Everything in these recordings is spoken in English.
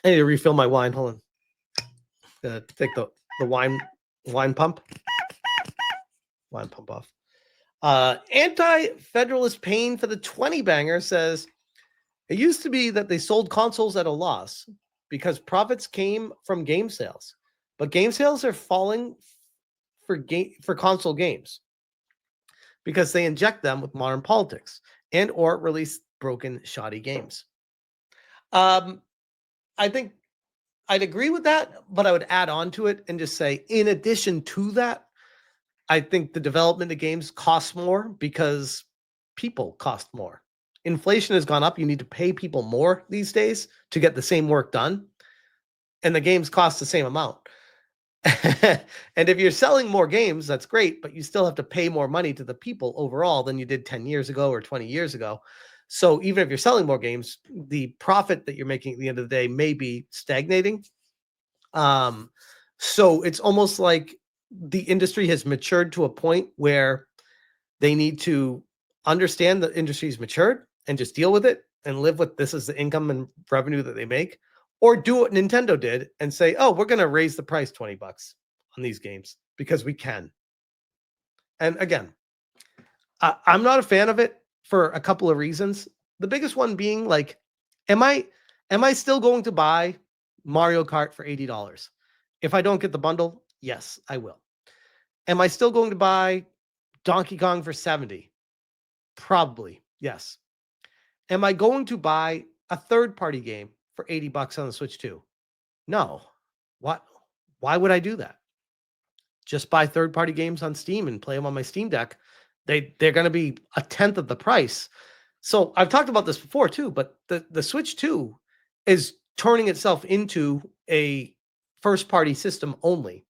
I need to refill my wine. Hold on. Take the wine pump off. Anti-federalist Pain for the 20 banger says it used to be that they sold consoles at a loss because profits came from game sales, but game sales are falling for console games because they inject them with modern politics and or release broken, shoddy games. I think I'd agree with that, but I would add on to it and just say, in addition to that, I think the development of games costs more because people cost more. Inflation has gone up. You need to pay people more these days to get the same work done. And the games cost the same amount. And if you're selling more games, that's great, but you still have to pay more money to the people overall than you did 10 years ago or 20 years ago. So even if you're selling more games, the profit that you're making at the end of the day may be stagnating. So it's almost like the industry has matured to a point where they need to understand the industry's matured and just deal with it and live with this as the income and revenue that they make, or do what Nintendo did and say, oh, we're going to raise the price $20 on these games because we can. And again, I'm not a fan of it for a couple of reasons. The biggest one being like, am I still going to buy Mario Kart for $80? If I don't get the bundle, yes, I will. Am I still going to buy Donkey Kong for 70? Probably, yes. Am I going to buy a third-party game for $80 on the Switch 2? No. What? Why would I do that? Just buy third-party games on Steam and play them on my Steam Deck. They're going to be a tenth of the price. So I've talked about this before too, but the Switch 2 is turning itself into a first-party system only,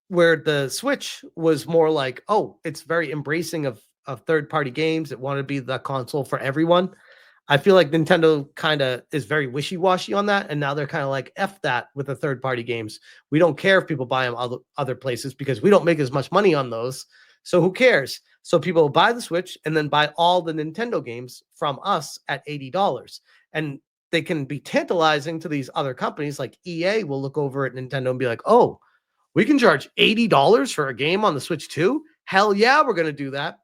where the Switch was more like, oh, it's very embracing of third-party games. It wanted to be the console for everyone. I feel like Nintendo kind of is very wishy-washy on that, and now they're kind of like, F that with the third-party games. We don't care if people buy them other places because we don't make as much money on those, so who cares? So people will buy the Switch and then buy all the Nintendo games from us at $80. And they can be tantalizing to these other companies, like EA will look over at Nintendo and be like, oh, we can charge $80 for a game on the Switch 2? Hell yeah, we're going to do that.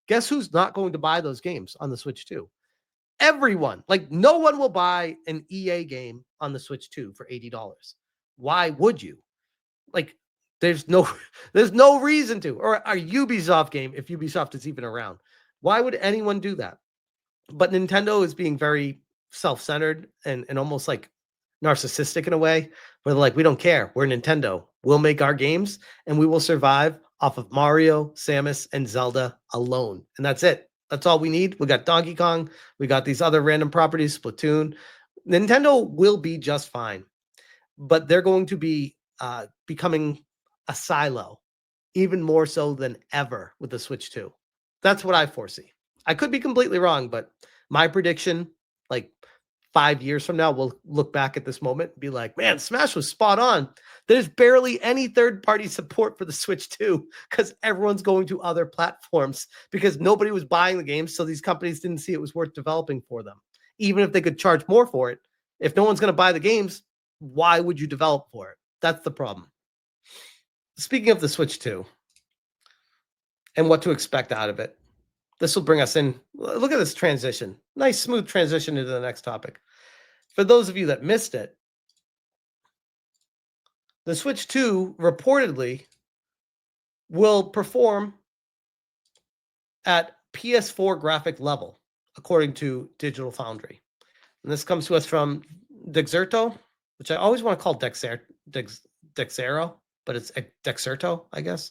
Guess who's not going to buy those games on the Switch 2? Everyone. Like, no one will buy an EA game on the Switch 2 for $80. Why would you? Like, there's no reason to. Or a Ubisoft game, if Ubisoft is even around. Why would anyone do that? But Nintendo is being very self-centered and almost like narcissistic in a way, where they're like, we don't care. We're Nintendo. We'll make our games and we will survive off of Mario, Samus, and Zelda alone. And that's it. That's all we need. We got Donkey Kong. We got these other random properties, Splatoon. Nintendo will be just fine, but they're going to be becoming a silo, even more so than ever with the Switch 2. That's what I foresee. I could be completely wrong, but my prediction, like 5 years from now, we'll look back at this moment and be like, man, Smash was spot on. There's barely any third-party support for the Switch 2 because everyone's going to other platforms because nobody was buying the games, so these companies didn't see it was worth developing for them. Even if they could charge more for it, if no one's going to buy the games, why would you develop for it? That's the problem. Speaking of the Switch 2 and what to expect out of it, this will bring us in. Look at this transition. Nice, smooth transition into the next topic. For those of you that missed it, the Switch 2 reportedly will perform at PS4 graphic level, according to Digital Foundry. And this comes to us from Dexerto, which I always want to call Dexero, but it's Dexerto, I guess.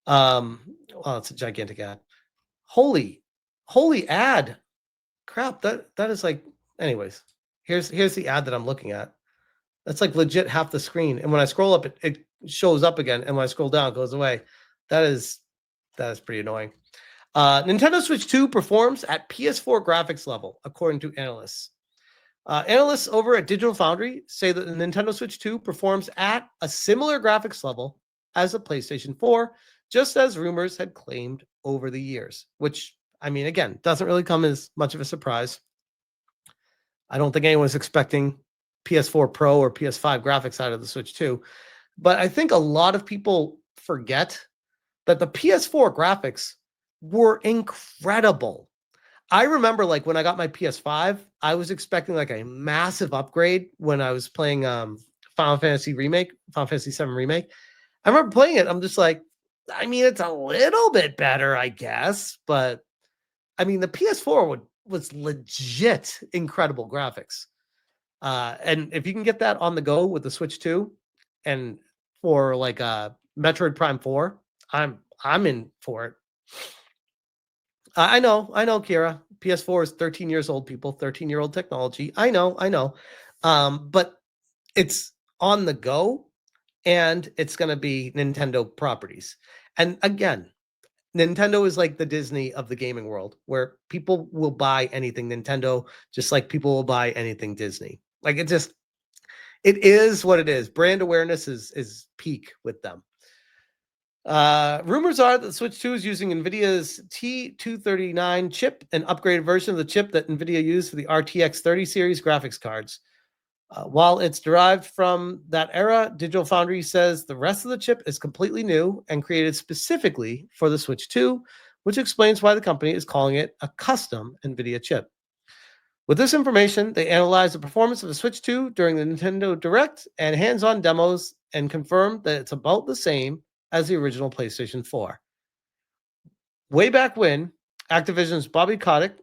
Well, it's a gigantic ad. Holy ad. Crap, that is like, anyways, here's the ad that I'm looking at. That's like legit half the screen. And when I scroll up, it shows up again. And when I scroll down, it goes away. That is pretty annoying. Nintendo Switch 2 performs at PS4 graphics level, according to analysts. Analysts over at Digital Foundry say that the Nintendo Switch 2 performs at a similar graphics level as the PlayStation 4, just as rumors had claimed over the years, which, I mean, again, doesn't really come as much of a surprise. I don't think anyone's expecting PS4 Pro or PS5 graphics out of the Switch 2. But I think a lot of people forget that the PS4 graphics were incredible. I remember like when I got my PS5, I was expecting like a massive upgrade when I was playing Final Fantasy VII Remake. I remember playing it. I'm just like, I mean, it's a little bit better, I guess, but I mean, the PS4 was legit incredible graphics. And if you can get that on the go with the Switch 2 and for like Metroid Prime 4, I'm in for it. I know, Kira. PS4 is 13 years old, people, 13-year-old technology. I know. But it's on the go and it's going to be Nintendo properties. And again, Nintendo is like the Disney of the gaming world, where people will buy anything Nintendo, just like people will buy anything Disney. Like it is what it is. Brand awareness is peak with them. Rumors are that the Switch 2 is using NVIDIA's T239 chip, an upgraded version of the chip that NVIDIA used for the RTX 30 series graphics cards. While it's derived from that era, Digital Foundry says the rest of the chip is completely new and created specifically for the Switch 2, which explains why the company is calling it a custom NVIDIA chip. With this information, they analyzed the performance of the Switch 2 during the Nintendo Direct and hands-on demos and confirmed that it's about the same as the original PlayStation 4. Way back when, Activision's Bobby Kotick,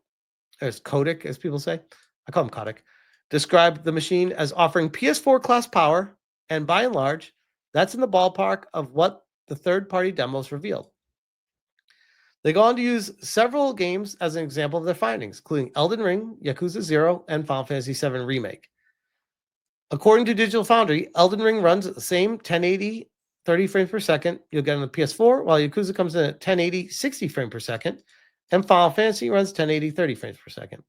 as Kotick as people say, I call him Kotick, described the machine as offering PS4 class power, and by and large, that's in the ballpark of what the third-party demos revealed. They go on to use several games as an example of their findings, including Elden Ring, Yakuza 0, and Final Fantasy VII Remake. According to Digital Foundry, Elden Ring runs at the same 1080 30 frames per second you'll get on the PS4, while Yakuza comes in at 1080 60 frames per second, and Final Fantasy runs 1080 30 frames per second.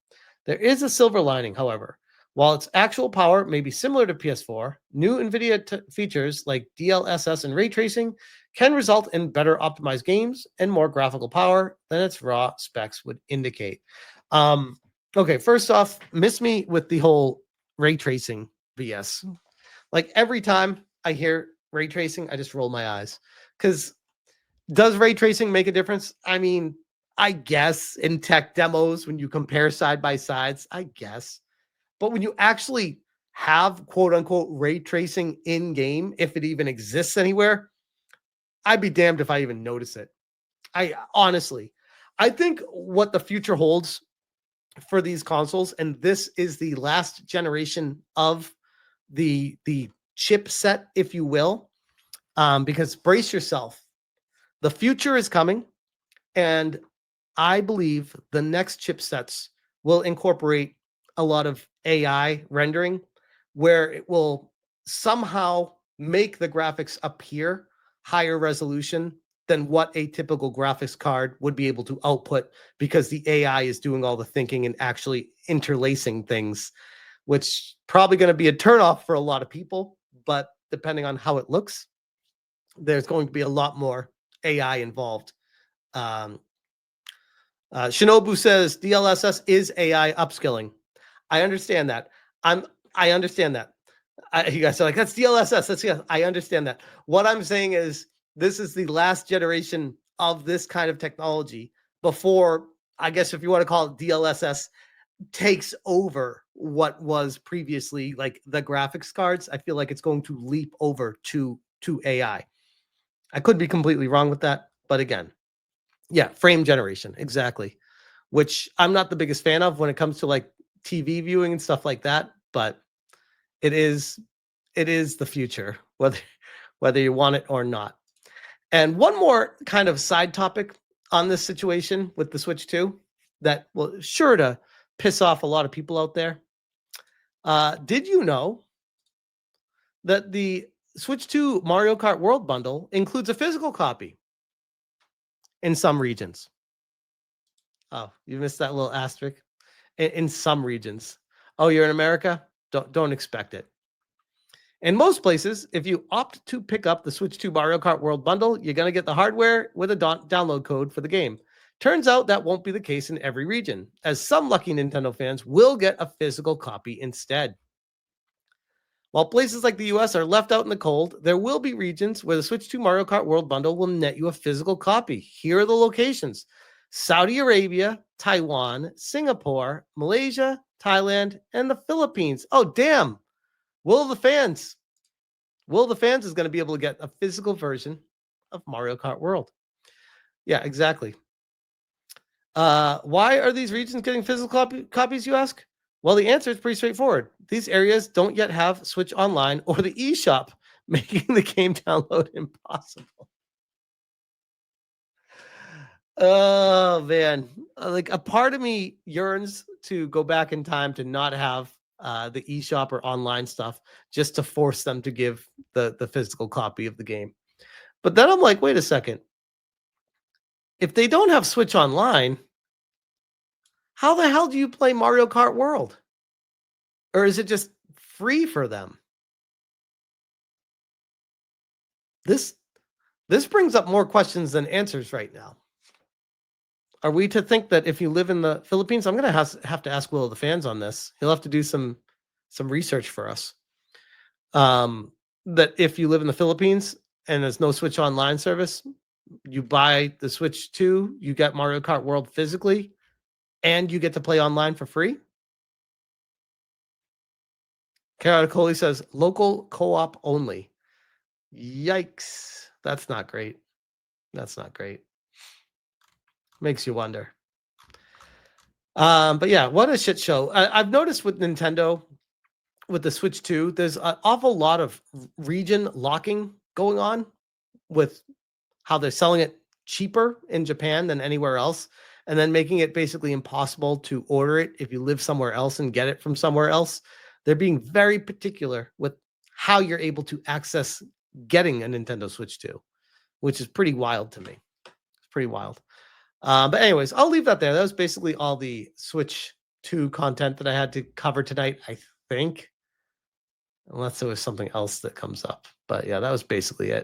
There is a silver lining, however. While its actual power may be similar to PS4, new NVIDIA features like DLSS and ray tracing can result in better optimized games and more graphical power than its raw specs would indicate. Okay, first off, miss me with the whole ray tracing BS. Like every time I hear ray tracing, I just roll my eyes. Because does ray tracing make a difference? I mean, I guess in tech demos, when you compare side by sides, I guess. But when you actually have quote unquote ray tracing in game, if it even exists anywhere, I'd be damned if I even notice it. I think what the future holds for these consoles, and this is the last generation of the chipset, if you will, because brace yourself. The future is coming, and I believe the next chipsets will incorporate a lot of AI rendering, where it will somehow make the graphics appear higher resolution than what a typical graphics card would be able to output, because the AI is doing all the thinking and actually interlacing things, which probably going to be a turnoff for a lot of people. But depending on how it looks, there's going to be a lot more AI involved. Shinobu says DLSS is AI upskilling. I understand that. I understand that. You guys are like, that's DLSS. I understand that. What I'm saying is this is the last generation of this kind of technology before, I guess if you want to call it DLSS, takes over what was previously like the graphics cards. I feel like it's going to leap over to AI. I could be completely wrong with that, but again, yeah, frame generation, exactly. Which I'm not the biggest fan of when it comes to like TV viewing and stuff like that, but it is the future, whether you want it or not. And one more kind of side topic on this situation with the Switch 2 that will sure to piss off a lot of people out there. Did you know that the Switch 2 Mario Kart World Bundle includes a physical copy in some regions? Oh, you missed that little asterisk. In some regions. Oh, you're in America? Don't expect it. In most places, if you opt to pick up the Switch 2 Mario Kart World Bundle, you're going to get the hardware with a download code for the game. Turns out that won't be the case in every region, as some lucky Nintendo fans will get a physical copy instead. While places like the US are left out in the cold, there will be regions where the Switch 2 Mario Kart World Bundle will net you a physical copy. Here are the locations: Saudi Arabia, Taiwan, Singapore, Malaysia, Thailand, and the Philippines. Oh, damn. Will of the Fans. Will of the Fans is going to be able to get a physical version of Mario Kart World. Yeah, exactly. Why are these regions getting physical copies, you ask? Well, the answer is pretty straightforward. These areas don't yet have Switch Online or the eShop, making the game download impossible. Oh, man. Like, a part of me yearns to go back in time to not have the eShop or online stuff, just to force them to give the physical copy of the game. But then I'm like, wait a second. If they don't have Switch Online, how the hell do you play Mario Kart World? Or is it just free for them? This this brings up more questions than answers right now. Are we to think that if you live in the Philippines, I'm going to have to ask Will of the Fans on this. He'll have to do some research for us. That if you live in the Philippines and there's no Switch Online service, you buy the Switch 2, you get Mario Kart World physically, and you get to play online for free. Carrot Coley says local co-op only. Yikes. That's not great. That's not great. Makes you wonder. But yeah, what a shit show. I've noticed with Nintendo, with the Switch 2, there's an awful lot of region locking going on with how they're selling it cheaper in Japan than anywhere else, and then making it basically impossible to order it if you live somewhere else and get it from somewhere else. They're being very particular with how you're able to access getting a Nintendo Switch 2, which is pretty wild to me. It's pretty wild. But anyways, I'll leave that there. That was basically all the Switch 2 content that I had to cover tonight, I think. Unless there was something else that comes up. But yeah, that was basically it.